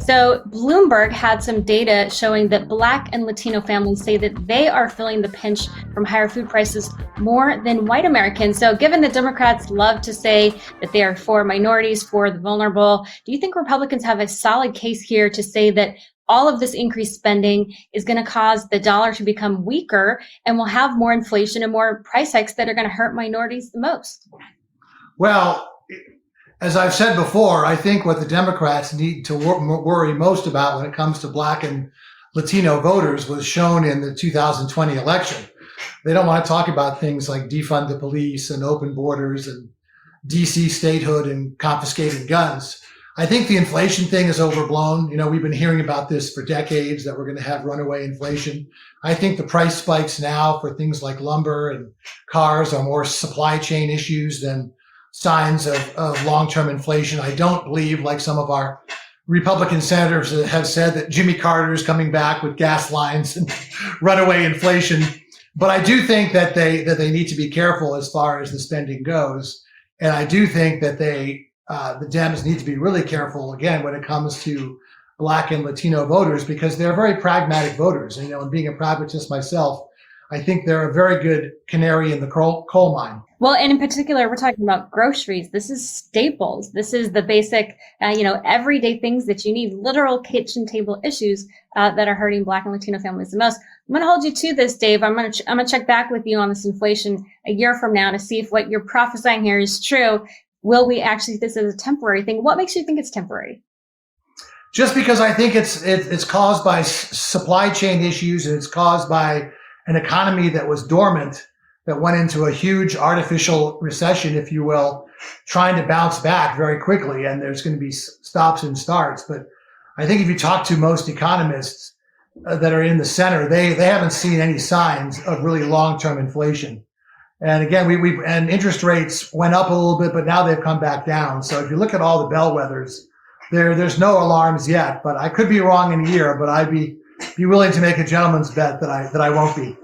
So Bloomberg had some data showing that Black and Latino families say that they are feeling the pinch from higher food prices more than white Americans. So given that Democrats love to say that they are for minorities, for the vulnerable, do you think Republicans have a solid case here to say that all of this increased spending is going to cause the dollar to become weaker and we'll have more inflation and more price hikes that are going to hurt minorities the most? Well, as I've said before, I think what the Democrats need to worry most about when it comes to Black and Latino voters was shown in the 2020 election. They don't want to talk about things like defund the police and open borders and DC statehood and confiscating guns. I think the inflation thing is overblown. You know, we've been hearing about this for decades, that we're going to have runaway inflation. I think the price spikes now for things like lumber and cars are more supply chain issues than signs of long-term inflation. I don't believe, like some of our Republican senators have said, that Jimmy Carter is coming back with gas lines and runaway inflation. But I do think that they need to be careful as far as the spending goes. And I do think that the Dems need to be really careful, again, when it comes to Black and Latino voters, because they're very pragmatic voters. And, and being a pragmatist myself, I think they're a very good canary in the coal mine. Well, and in particular, we're talking about groceries. This is staples. This is the basic, everyday things that you need, literal kitchen table issues that are hurting Black and Latino families the most. I'm going to hold you to this, Dave. I'm going to check back with you on this inflation a year from now to see if what you're prophesying here is true. Will we actually see this as a temporary thing? What makes you think it's temporary? Just because I think it's caused by supply chain issues, and it's caused by an economy that was dormant, that went into a huge artificial recession, if you will, trying to bounce back very quickly. And there's going to be stops and starts. But I think if you talk to most economists that are in the center, they haven't seen any signs of really long-term inflation. And again, and interest rates went up a little bit, but now they've come back down. So if you look at all the bellwethers, there's no alarms yet. But I could be wrong in a year, but I'd be willing to make a gentleman's bet that I won't be.